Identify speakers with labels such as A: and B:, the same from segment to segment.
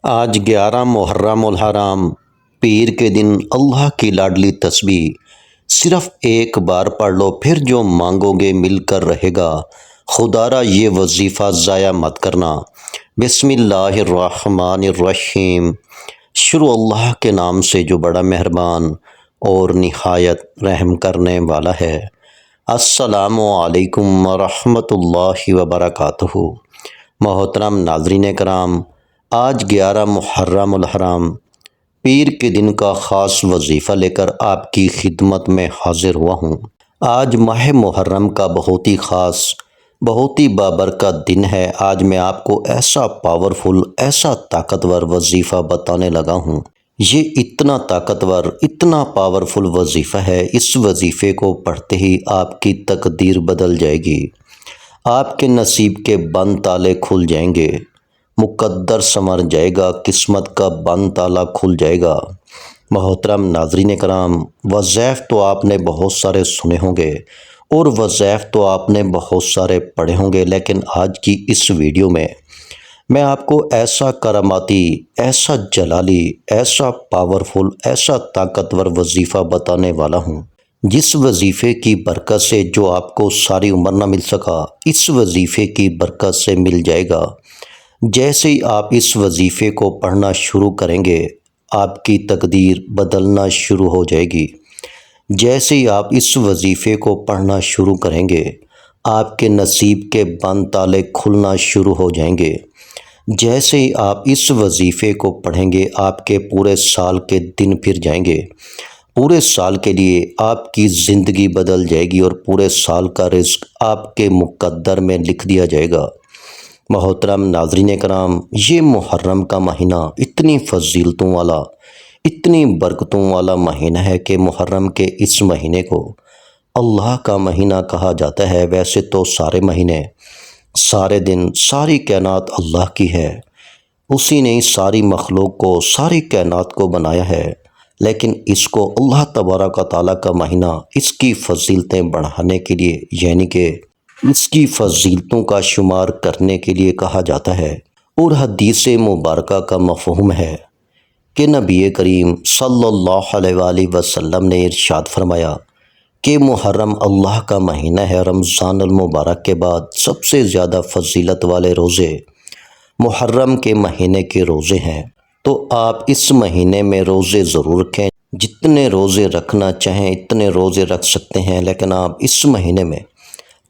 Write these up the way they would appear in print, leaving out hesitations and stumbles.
A: آج 11 محرم الحرام پیر کے دن اللہ کی لاڈلی تسبیح صرف ایک بار پڑھ لو، پھر جو مانگو گے مل کر رہے گا۔ خدا را یہ وظیفہ ضائع مت کرنا۔ بسم اللہ الرحمن الرحیم۔ شروع اللہ کے نام سے جو بڑا مہربان اور نہایت رحم کرنے والا ہے۔ السلام علیکم ورحمۃ اللہ وبرکاتہ۔ محترم ناظرین کرام، آج 11 محرم الحرام پیر کے دن کا خاص وظیفہ لے کر آپ کی خدمت میں حاضر ہوا ہوں۔ آج ماہ محرم کا بہت ہی خاص، بہت ہی بابرکت دن ہے۔ آج میں آپ کو ایسا پاورفل، ایسا طاقتور وظیفہ بتانے لگا ہوں۔ یہ اتنا طاقتور، اتنا پاورفل وظیفہ ہے، اس وظیفے کو پڑھتے ہی آپ کی تقدیر بدل جائے گی۔ آپ کے نصیب کے بند تالے کھل جائیں گے، مقدر سنور جائے گا، قسمت کا بند تالا کھل جائے گا۔ محترم ناظرین کرام، وظائف تو آپ نے بہت سارے سنے ہوں گے اور وظائف تو آپ نے بہت سارے پڑھے ہوں گے، لیکن آج کی اس ویڈیو میں آپ کو ایسا کراماتی، ایسا جلالی، ایسا پاورفل، ایسا طاقتور وظیفہ بتانے والا ہوں، جس وظیفے کی برکت سے جو آپ کو ساری عمر نہ مل سکا، اس وظیفے کی برکت سے مل جائے گا۔ جیسے ہی آپ اس وظیفے کو پڑھنا شروع کریں گے، آپ کی تقدیر بدلنا شروع ہو جائے گی۔ جیسے ہی آپ اس وظیفے کو پڑھنا شروع کریں گے، آپ کے نصیب کے بند تالے کھلنا شروع ہو جائیں گے۔ جیسے ہی آپ اس وظیفے کو پڑھیں گے، آپ کے پورے سال کے دن پھر جائیں گے۔ پورے سال کے لیے آپ کی زندگی بدل جائے گی اور پورے سال کا رزق آپ کے مقدر میں لکھ دیا جائے گا۔ محترم ناظرین کرام، یہ محرم کا مہینہ اتنی فضیلتوں والا، اتنی برکتوں والا مہینہ ہے کہ محرم کے اس مہینے کو اللہ کا مہینہ کہا جاتا ہے۔ ویسے تو سارے مہینے، سارے دن، ساری کائنات اللہ کی ہے، اسی نے ساری مخلوق کو، ساری کائنات کو بنایا ہے، لیکن اس کو اللہ تبارک و تعالیٰ کا مہینہ اس کی فضیلتیں بڑھانے کے لیے، یعنی کہ اس کی فضیلتوں کا شمار کرنے کے لیے کہا جاتا ہے۔ اور حدیث مبارکہ کا مفہوم ہے کہ نبی کریم صلی اللہ علیہ وآلہ وسلم نے ارشاد فرمایا کہ محرم اللہ کا مہینہ ہے۔ رمضان المبارک کے بعد سب سے زیادہ فضیلت والے روزے محرم کے مہینے کے روزے ہیں۔ تو آپ اس مہینے میں روزے ضرور رکھیں، جتنے روزے رکھنا چاہیں اتنے روزے رکھ سکتے ہیں، لیکن آپ اس مہینے میں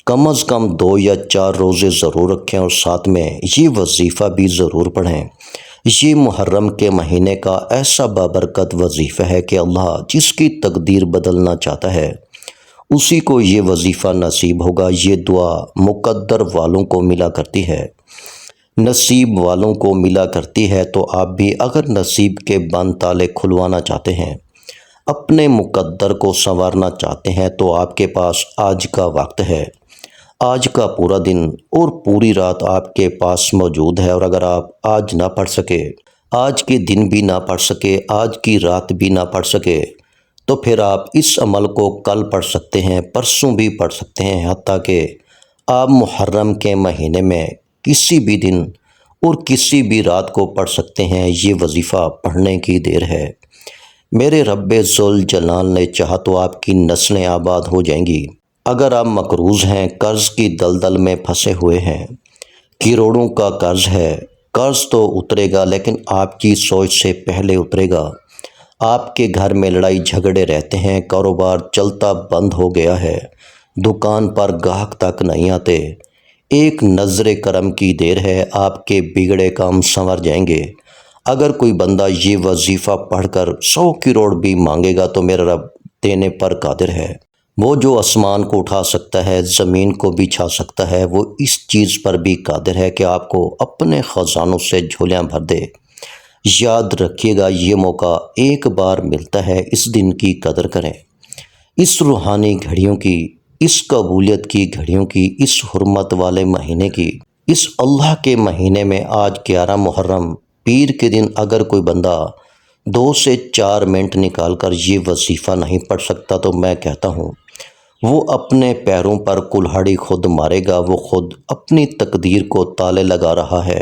A: کم از کم 2 یا 4 روزے ضرور رکھیں اور ساتھ میں یہ وظیفہ بھی ضرور پڑھیں۔ یہ محرم کے مہینے کا ایسا بابرکت وظیفہ ہے کہ اللہ جس کی تقدیر بدلنا چاہتا ہے اسی کو یہ وظیفہ نصیب ہوگا۔ یہ دعا مقدر والوں کو ملا کرتی ہے، نصیب والوں کو ملا کرتی ہے۔ تو آپ بھی اگر نصیب کے بند تالے کھلوانا چاہتے ہیں، اپنے مقدر کو سنوارنا چاہتے ہیں، تو آپ کے پاس آج کا وقت ہے۔ آج کا پورا دن اور پوری رات آپ کے پاس موجود ہے، اور اگر آپ آج نہ پڑھ سکے، آج کے دن بھی نہ پڑھ سکے، آج کی رات بھی نہ پڑھ سکے، تو پھر آپ اس عمل کو کل پڑھ سکتے ہیں، پرسوں بھی پڑھ سکتے ہیں، حتیٰ کہ آپ محرم کے مہینے میں کسی بھی دن اور کسی بھی رات کو پڑھ سکتے ہیں۔ یہ وظیفہ پڑھنے کی دیر ہے۔ میرے رب ذوالجلال نے چاہا تو آپ کی نسلیں آباد ہو جائیں گی۔ اگر آپ مقروض ہیں، قرض کی دلدل میں پھنسے ہوئے ہیں، کروڑوں کا قرض ہے، قرض تو اترے گا لیکن آپ کی سوچ سے پہلے اترے گا۔ آپ کے گھر میں لڑائی جھگڑے رہتے ہیں، کاروبار چلتا بند ہو گیا ہے، دکان پر گاہک تک نہیں آتے، ایک نظر کرم کی دیر ہے، آپ کے بگڑے کام سنور جائیں گے۔ اگر کوئی بندہ یہ وظیفہ پڑھ کر 100 کروڑ بھی مانگے گا تو میرا رب دینے پر قادر ہے۔ وہ جو آسمان کو اٹھا سکتا ہے، زمین کو بچھا سکتا ہے، وہ اس چیز پر بھی قادر ہے کہ آپ کو اپنے خزانوں سے جھولیاں بھر دے۔ یاد رکھیے گا، یہ موقع ایک بار ملتا ہے، اس دن کی قدر کریں۔ اس روحانی گھڑیوں کی، اس قبولیت کی گھڑیوں کی، اس حرمت والے مہینے کی، اس اللہ کے مہینے میں آج 11 محرم پیر کے دن اگر کوئی بندہ 2 سے 4 منٹ نکال کر یہ وظیفہ نہیں پڑھ سکتا تو میں کہتا ہوں وہ اپنے پیروں پر کلہاڑی خود مارے گا، وہ خود اپنی تقدیر کو تالے لگا رہا ہے۔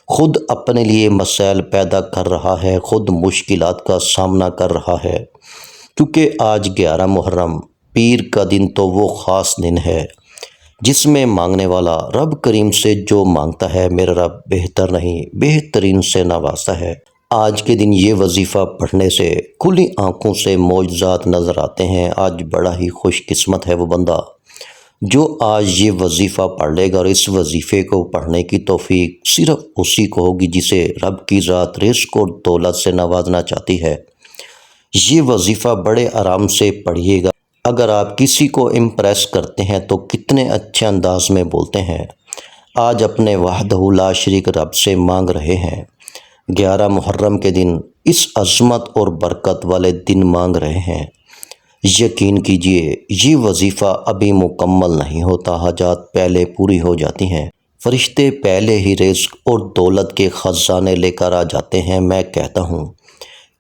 A: خود اپنے لیے مسائل پیدا کر رہا ہے، خود مشکلات کا سامنا کر رہا ہے، کیونکہ آج 11 محرم پیر کا دن تو وہ خاص دن ہے جس میں مانگنے والا رب کریم سے جو مانگتا ہے میرا رب بہتر نہیں بہترین سے نوازتا ہے۔ آج کے دن یہ وظیفہ پڑھنے سے کھلی آنکھوں سے معجزات نظر آتے ہیں۔ آج بڑا ہی خوش قسمت ہے وہ بندہ جو آج یہ وظیفہ پڑھ لے گا، اور اس وظیفے کو پڑھنے کی توفیق صرف اسی کو ہوگی جسے رب کی ذات رزق اور دولت سے نوازنا چاہتی ہے۔ یہ وظیفہ بڑے آرام سے پڑھیے گا۔ اگر آپ کسی کو امپریس کرتے ہیں تو کتنے اچھے انداز میں بولتے ہیں۔ آج اپنے وحدہ لا شریک رب سے مانگ رہے ہیں، 11 محرم کے دن اس عظمت اور برکت والے دن مانگ رہے ہیں۔ یقین کیجئے یہ وظیفہ ابھی مکمل نہیں ہوتا، حاجات پہلے پوری ہو جاتی ہیں، فرشتے پہلے ہی رزق اور دولت کے خزانے لے کر آ جاتے ہیں۔ میں کہتا ہوں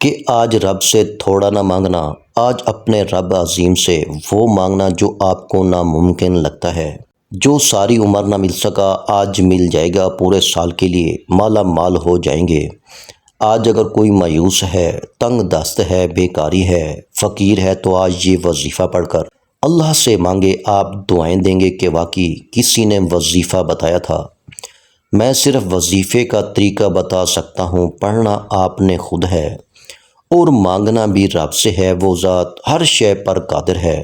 A: کہ آج رب سے تھوڑا نہ مانگنا، آج اپنے رب عظیم سے وہ مانگنا جو آپ کو ناممکن لگتا ہے۔ جو ساری عمر نہ مل سکا آج مل جائے گا، پورے سال کے لیے مالا مال ہو جائیں گے۔ آج اگر کوئی مایوس ہے، تنگ دست ہے، بیکاری ہے، فقیر ہے، تو آج یہ وظیفہ پڑھ کر اللہ سے مانگے، آپ دعائیں دیں گے کہ واقعی کسی نے وظیفہ بتایا تھا۔ میں صرف وظیفے کا طریقہ بتا سکتا ہوں، پڑھنا آپ نے خود ہے اور مانگنا بھی رب سے ہے۔ وہ ذات ہر شے پر قادر ہے۔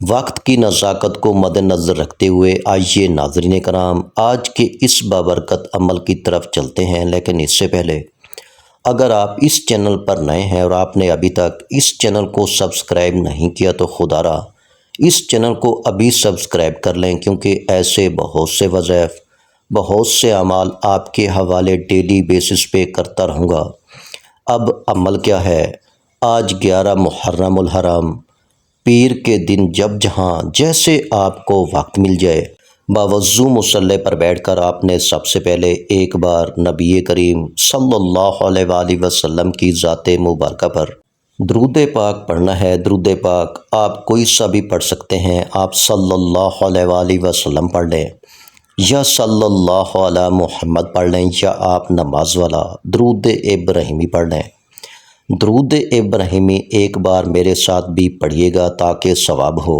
A: وقت کی نزاکت کو مد نظر رکھتے ہوئے آئیے ناظرین کرام آج کے اس بابرکت عمل کی طرف چلتے ہیں، لیکن اس سے پہلے اگر آپ اس چینل پر نئے ہیں اور آپ نے ابھی تک اس چینل کو سبسکرائب نہیں کیا تو خدا را اس چینل کو ابھی سبسکرائب کر لیں، کیونکہ ایسے بہت سے وظائف، بہت سے اعمال آپ کے حوالے ڈیلی بیسس پہ کرتا رہوں گا۔ اب عمل کیا ہے؟ آج 11 محرم الحرام پیر کے دن جب جہاں جیسے آپ کو وقت مل جائے، باوضو مصلی پر بیٹھ کر آپ نے سب سے پہلے ایک بار نبی کریم صلی اللہ علیہ وآلہ وسلم کی ذات مبارکہ پر درود پاک پڑھنا ہے۔ درود پاک آپ کوئی سا بھی پڑھ سکتے ہیں، آپ صلی اللہ علیہ وآلہ وسلم پڑھ لیں یا صلی اللہ علی محمد پڑھ لیں، یا آپ نماز والا درود ابراہیمی پڑھ لیں۔ درود ابراہیمی ایک بار میرے ساتھ بھی پڑھیے گا تاکہ ثواب ہو۔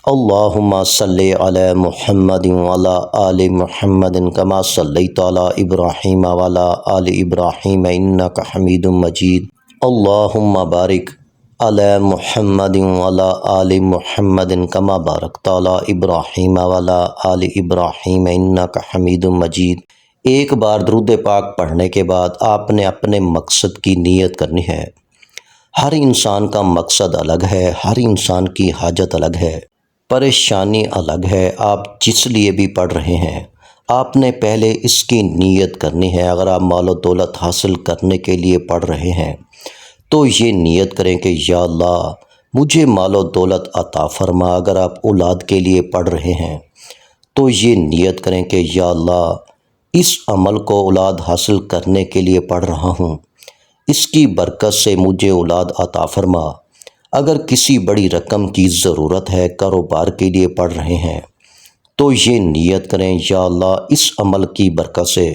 A: اللہم صلی علی محمد وعلی آل محمد کما صلیت علی ابراہیم وعلی آل ابراہیم انک حمید مجید۔ اللہم بارک علی محمد وعلی آل محمد کما بارکت علی ابراہیم وعلی آل ابراہیم انک حمید مجید۔ ایک بار درود پاک پڑھنے کے بعد آپ نے اپنے مقصد کی نیت کرنی ہے۔ ہر انسان کا مقصد الگ ہے، ہر انسان کی حاجت الگ ہے، پریشانی الگ ہے۔ آپ جس لیے بھی پڑھ رہے ہیں آپ نے پہلے اس کی نیت کرنی ہے۔ اگر آپ مال و دولت حاصل کرنے کے لیے پڑھ رہے ہیں تو یہ نیت کریں کہ یا اللہ مجھے مال و دولت عطا فرما۔ اگر آپ اولاد کے لیے پڑھ رہے ہیں تو یہ نیت کریں کہ یا اللہ اس عمل کو اولاد حاصل کرنے کے لیے پڑھ رہا ہوں، اس کی برکت سے مجھے اولاد عطا فرما۔ اگر کسی بڑی رقم کی ضرورت ہے، کاروبار کے لیے پڑھ رہے ہیں تو یہ نیت کریں یا اللہ اس عمل کی برکت سے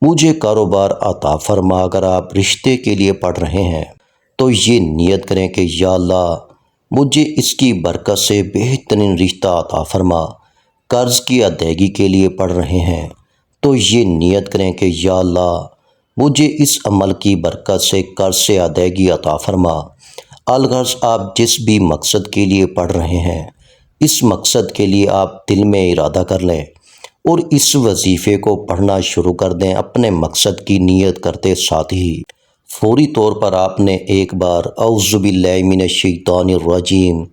A: مجھے کاروبار عطا فرما۔ اگر آپ رشتے کے لیے پڑھ رہے ہیں تو یہ نیت کریں کہ یا اللہ مجھے اس کی برکت سے بہترین رشتہ عطا فرما۔ قرض کی ادائیگی کے لیے پڑھ رہے ہیں تو یہ نیت کریں کہ یا اللہ مجھے اس عمل کی برکت سے قرض سے ادائیگی عطا فرما۔ الغرض آپ جس بھی مقصد کے لیے پڑھ رہے ہیں اس مقصد کے لیے آپ دل میں ارادہ کر لیں اور اس وظیفے کو پڑھنا شروع کر دیں۔ اپنے مقصد کی نیت کرتے ساتھ ہی فوری طور پر آپ نے ایک بار اعوذ باللہ من الشیطان الرجیم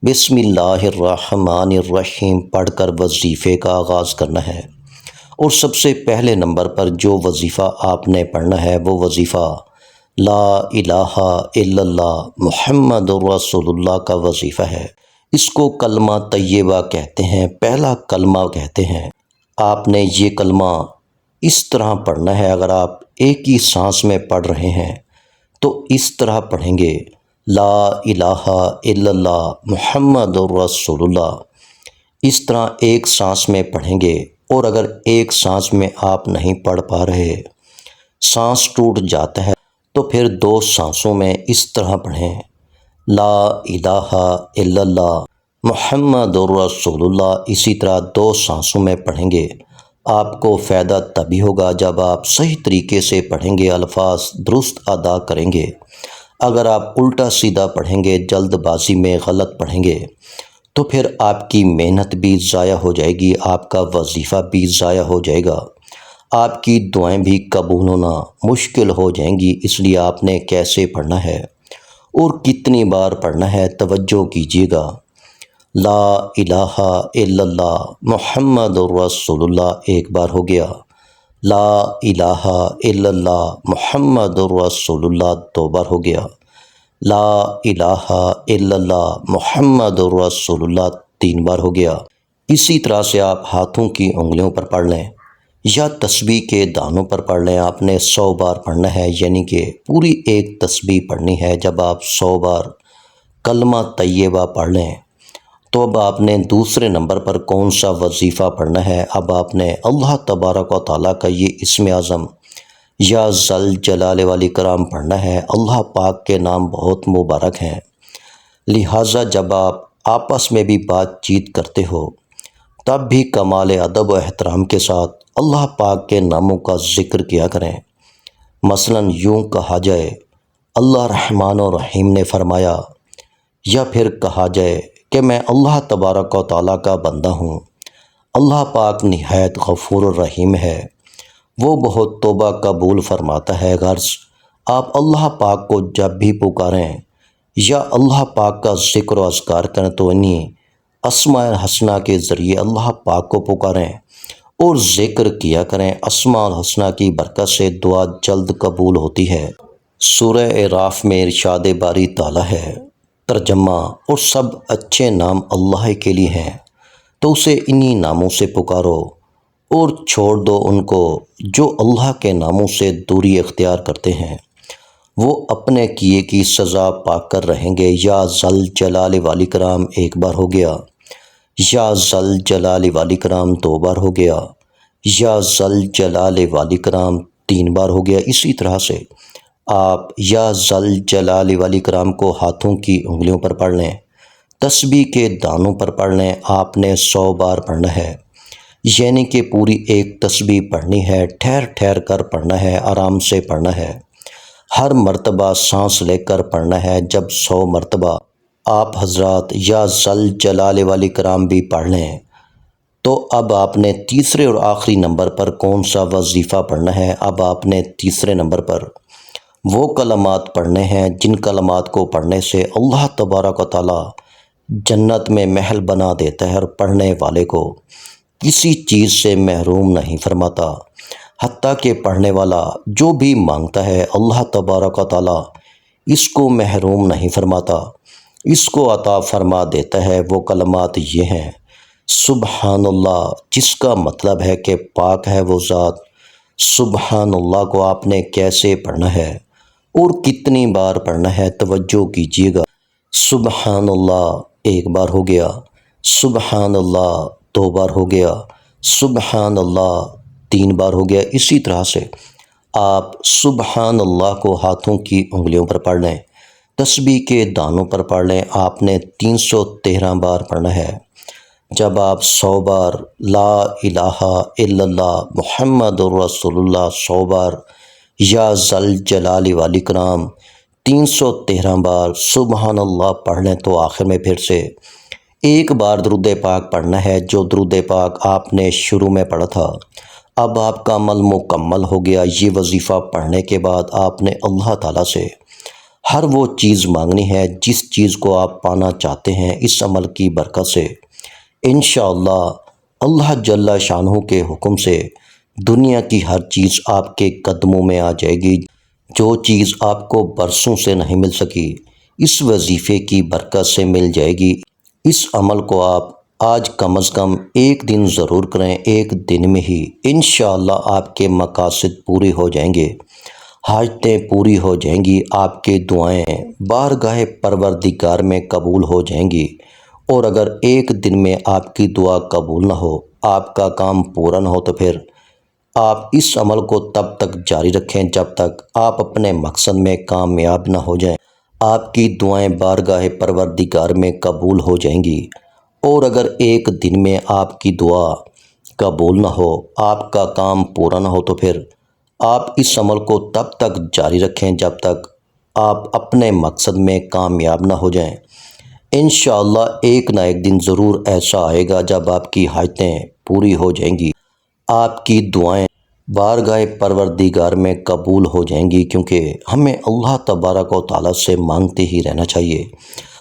A: بسم اللہ الرحمن الرحیم پڑھ کر وظیفے کا آغاز کرنا ہے۔ اور سب سے پہلے نمبر پر جو وظیفہ آپ نے پڑھنا ہے وہ وظیفہ لا الہ الا اللہ محمد رسول اللہ کا وظیفہ ہے۔ اس کو کلمہ طیبہ کہتے ہیں، پہلا کلمہ کہتے ہیں۔ آپ نے یہ کلمہ اس طرح پڑھنا ہے۔ اگر آپ ایک ہی سانس میں پڑھ رہے ہیں تو اس طرح پڑھیں گے لا الہ الا اللہ محمد رسول اللہ، اس طرح ایک سانس میں پڑھیں گے۔ اور اگر ایک سانس میں آپ نہیں پڑھ پا رہے سانس ٹوٹ جاتا ہے تو پھر 2 سانسوں میں اس طرح پڑھیں، لا الہ الا اللہ محمد الرسول اللہ۔ اسی طرح 2 سانسوں میں پڑھیں گے۔ آپ کو فائدہ تبھی ہوگا جب آپ صحیح طریقے سے پڑھیں گے، الفاظ درست ادا کریں گے۔ اگر آپ الٹا سیدھا پڑھیں گے، جلد بازی میں غلط پڑھیں گے تو پھر آپ کی محنت بھی ضائع ہو جائے گی، آپ کا وظیفہ بھی ضائع ہو جائے گا، آپ کی دعائیں بھی قبول ہونا مشکل ہو جائیں گی۔ اس لیے آپ نے کیسے پڑھنا ہے اور کتنی بار پڑھنا ہے توجہ کیجیے گا۔ لا الہ الا اللہ محمد الرسول اللہ ایک بار ہو گیا، لا الہ الا اللہ محمد الرسول اللہ 2 بار ہو گیا، لا الہ الا اللہ محمد الرسول اللہ 3 بار ہو گیا۔ اسی طرح سے آپ ہاتھوں کی انگلیوں پر پڑھ لیں یا تسبیح کے دانوں پر پڑھ لیں۔ آپ نے 100 بار پڑھنا ہے، یعنی کہ پوری ایک تسبیح پڑھنی ہے۔ جب آپ 100 بار کلمہ طیبہ پڑھ لیں تو اب آپ نے دوسرے نمبر پر کون سا وظیفہ پڑھنا ہے؟ اب آپ نے اللہ تبارک و تعالیٰ کا یہ اسم اعظم یا ذل جلال والاکرام پڑھنا ہے۔ اللہ پاک کے نام بہت مبارک ہیں، لہٰذا جب آپ آپس میں بھی بات چیت کرتے ہو تب بھی کمال ادب و احترام کے ساتھ اللہ پاک کے ناموں کا ذکر کیا کریں۔ مثلا یوں کہا جائے اللہ رحمان و رحیم نے فرمایا، یا پھر کہا جائے کہ میں اللہ تبارک و تعالیٰ کا بندہ ہوں، اللہ پاک نہایت غفور الرحیم ہے، وہ بہت توبہ قبول فرماتا ہے۔ غرض آپ اللہ پاک کو جب بھی پکاریں یا اللہ پاک کا ذکر و اذکار کریں تو انہی اسماء الحسنہ کے ذریعے اللہ پاک کو پکاریں اور ذکر کیا کریں۔ اسماء الحسنہ کی برکت سے دعا جلد قبول ہوتی ہے۔ سورہ اعراف میں ارشاد باری تعالیٰ ہے، ترجمہ اور سب اچھے نام اللہ کے لیے ہیں تو اسے انہی ناموں سے پکارو اور چھوڑ دو ان کو جو اللہ کے ناموں سے دوری اختیار کرتے ہیں، وہ اپنے کیے کی سزا پا کر رہیں گے۔ یا ذل جلال والاکرام ایک بار ہو گیا، یا ذل جلال والاکرام 2 بار ہو گیا، یا ذل جلال والاکرام 3 بار ہو گیا۔ اسی طرح سے آپ یا ذل جلال والاکرام کو ہاتھوں کی انگلیوں پر پڑھ لیں، تسبیح کے دانوں پر پڑھ لیں۔ آپ نے 100 بار پڑھنا ہے، یعنی کہ پوری ایک تسبیح پڑھنی ہے، ٹھہر ٹھہر کر پڑھنا ہے، آرام سے پڑھنا ہے، ہر مرتبہ سانس لے کر پڑھنا ہے۔ جب 100 مرتبہ آپ حضرات یا ذل جلال والاکرام بھی پڑھ لیں تو اب آپ نے تیسرے اور آخری نمبر پر کون سا وظیفہ پڑھنا ہے؟ اب آپ نے تیسرے نمبر پر وہ کلمات پڑھنے ہیں جن کلمات کو پڑھنے سے اللہ تبارک و تعالیٰ جنت میں محل بنا دیتا ہے اور پڑھنے والے کو کسی چیز سے محروم نہیں فرماتا، حتیٰ کہ پڑھنے والا جو بھی مانگتا ہے اللہ تبارک و تعالیٰ اس کو محروم نہیں فرماتا، اس کو عطا فرما دیتا ہے۔ وہ کلمات یہ ہیں، سبحان اللہ، جس کا مطلب ہے کہ پاک ہے وہ ذات۔ سبحان اللہ کو آپ نے کیسے پڑھنا ہے اور کتنی بار پڑھنا ہے توجہ کیجیے گا۔ سبحان اللہ ایک بار ہو گیا، سبحان اللہ 2 بار ہو گیا، سبحان اللہ 3 بار ہو گیا۔ اسی طرح سے آپ سبحان اللہ کو ہاتھوں کی انگلیوں پر پڑھ لیں، تسبیح کے دانوں پر پڑھ لیں۔ آپ نے 313 بار پڑھنا ہے۔ جب آپ 100 بار لا الہ الا اللہ محمد الرسول اللہ 100 بار یا ذل جلال والاکرام 313 بار سبحان اللہ پڑھ لیں تو آخر میں پھر سے ایک بار درود پاک پڑھنا ہے، جو درود پاک آپ نے شروع میں پڑھا تھا۔ اب آپ کا عمل مکمل ہو گیا۔ یہ وظیفہ پڑھنے کے بعد آپ نے اللہ تعالیٰ سے ہر وہ چیز مانگنی ہے جس چیز کو آپ پانا چاہتے ہیں۔ اس عمل کی برکت سے انشاءاللہ اللہ جل شانہ کے حکم سے دنیا کی ہر چیز آپ کے قدموں میں آ جائے گی۔ جو چیز آپ کو برسوں سے نہیں مل سکی اس وظیفے کی برکت سے مل جائے گی۔ اس عمل کو آپ آج کم از کم 1 دن ضرور کریں، 1 دن میں ہی انشاءاللہ آپ کے مقاصد پوری ہو جائیں گے، حاجتیں پوری ہو جائیں گی، آپ کے دعائیں بارگاہ پروردگار میں قبول ہو جائیں گی۔ اور اگر 1 دن میں آپ کی دعا قبول نہ ہو، آپ کا کام پورا نہ ہو تو پھر آپ اس عمل کو تب تک جاری رکھیں جب تک آپ اپنے مقصد میں کامیاب نہ ہو جائیں۔ آپ کی دعائیں بارگاہ پروردگار میں قبول ہو جائیں گی، اور اگر ایک دن میں آپ کی دعا قبول نہ ہو، آپ کا کام پورا نہ ہو، تو پھر آپ اس عمل کو تب تک جاری رکھیں جب تک آپ اپنے مقصد میں کامیاب نہ ہو جائیں۔ انشاءاللہ ایک نہ ایک دن ضرور ایسا آئے گا جب آپ کی حاجتیں پوری ہو جائیں گی، آپ کی دعائیں بارگاہ پروردگار میں قبول ہو جائیں گی، کیونکہ ہمیں اللہ تبارک و تعالیٰ سے مانگتے ہی رہنا چاہیے۔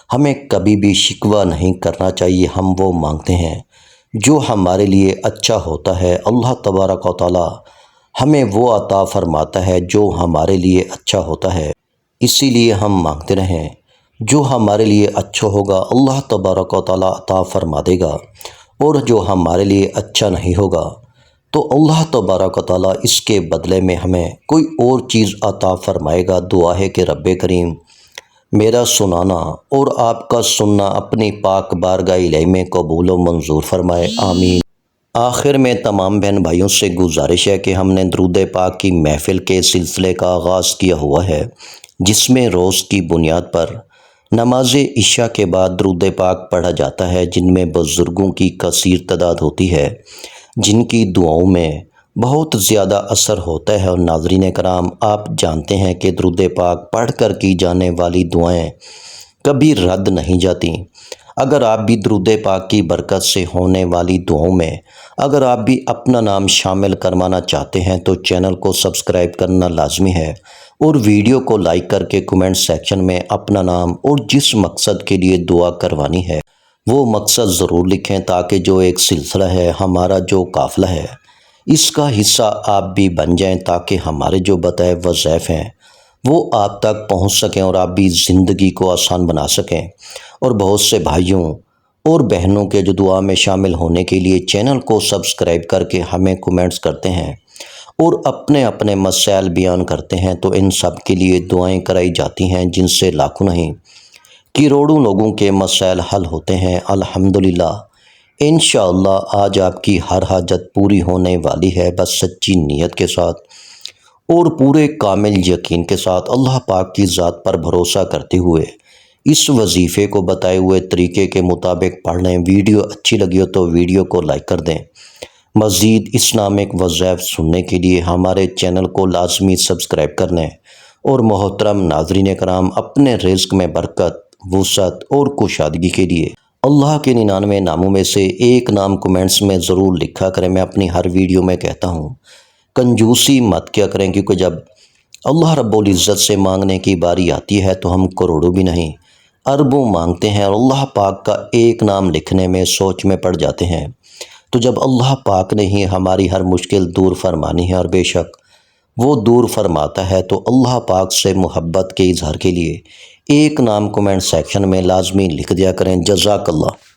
A: ہمیں کبھی بھی شکوہ نہیں کرنا چاہیے، ہم وہ مانگتے ہیں جو ہمارے لیے اچھا ہوتا ہے۔ اللہ تبارک و تعالیٰ ہمیں وہ عطا فرماتا ہے جو ہمارے لیے اچھا ہوتا ہے، اسی لیے ہم مانگتے رہیں۔ جو ہمارے لیے اچھا ہوگا اللہ تبارک و تعالیٰ عطا فرما دے گا، اور جو ہمارے لیے اچھا نہیں ہوگا تو اللہ تبارک و تعالیٰ اس کے بدلے میں ہمیں کوئی اور چیز عطا فرمائے گا۔ دعا ہے کہ رب کریم میرا سنانا اور آپ کا سننا اپنی پاک بارگاہ الہی میں قبول و منظور فرمائے، آمین۔ آخر میں تمام بہن بھائیوں سے گزارش ہے کہ ہم نے درود پاک کی محفل کے سلسلے کا آغاز کیا ہوا ہے، جس میں روز کی بنیاد پر نماز عشاء کے بعد درود پاک پڑھا جاتا ہے، جن میں بزرگوں کی کثیر تعداد ہوتی ہے، جن کی دعاؤں میں بہت زیادہ اثر ہوتا ہے۔ اور ناظرین کرام، آپ جانتے ہیں کہ درود پاک پڑھ کر کی جانے والی دعائیں کبھی رد نہیں جاتی۔ اگر آپ بھی درود پاک کی برکت سے ہونے والی دعاؤں میں اگر آپ بھی اپنا نام شامل کروانا چاہتے ہیں تو چینل کو سبسکرائب کرنا لازمی ہے، اور ویڈیو کو لائک کر کے کمنٹ سیکشن میں اپنا نام اور جس مقصد کے لیے دعا کروانی ہے وہ مقصد ضرور لکھیں، تاکہ جو ایک سلسلہ ہے، ہمارا جو قافلہ ہے، اس کا حصہ آپ بھی بن جائیں، تاکہ ہمارے جو بتائے وظائف ہیں وہ آپ تک پہنچ سکیں اور آپ بھی زندگی کو آسان بنا سکیں۔ اور بہت سے بھائیوں اور بہنوں کے جو دعا میں شامل ہونے کے لیے چینل کو سبسکرائب کر کے ہمیں کمنٹس کرتے ہیں اور اپنے اپنے مسائل بیان کرتے ہیں، تو ان سب کے لیے دعائیں کرائی جاتی ہیں، جن سے لاکھوں نہیں کروڑوں لوگوں کے مسائل حل ہوتے ہیں۔ الحمدللہ انشاءاللہ آج آپ کی ہر حاجت پوری ہونے والی ہے، بس سچی نیت کے ساتھ اور پورے کامل یقین کے ساتھ اللہ پاک کی ذات پر بھروسہ کرتے ہوئے اس وظیفے کو بتائے ہوئے طریقے کے مطابق پڑھ لیں۔ ویڈیو اچھی لگی ہو تو ویڈیو کو لائک کر دیں۔ مزید اسلامک وظائف سننے کے لیے ہمارے چینل کو لازمی سبسکرائب کر لیں۔ اور محترم ناظرین کرام، اپنے رزق میں برکت، وسعت اور کشادگی کے لیے اللہ کے 99 ناموں میں سے ایک نام کمنٹس میں ضرور لکھا کریں۔ میں اپنی ہر ویڈیو میں کہتا ہوں، کنجوسی مت کیا کریں، کیونکہ جب اللہ رب العزت سے مانگنے کی باری آتی ہے تو ہم کروڑوں بھی نہیں اربوں مانگتے ہیں، اور اللہ پاک کا ایک نام لکھنے میں سوچ میں پڑ جاتے ہیں۔ تو جب اللہ پاک نے ہی ہماری ہر مشکل دور فرمانی ہے، اور بے شک وہ دور فرماتا ہے، تو اللہ پاک سے محبت کے اظہار کے لیے ایک نام کمنٹ سیکشن میں لازمی لکھ دیا کریں۔ جزاک اللہ۔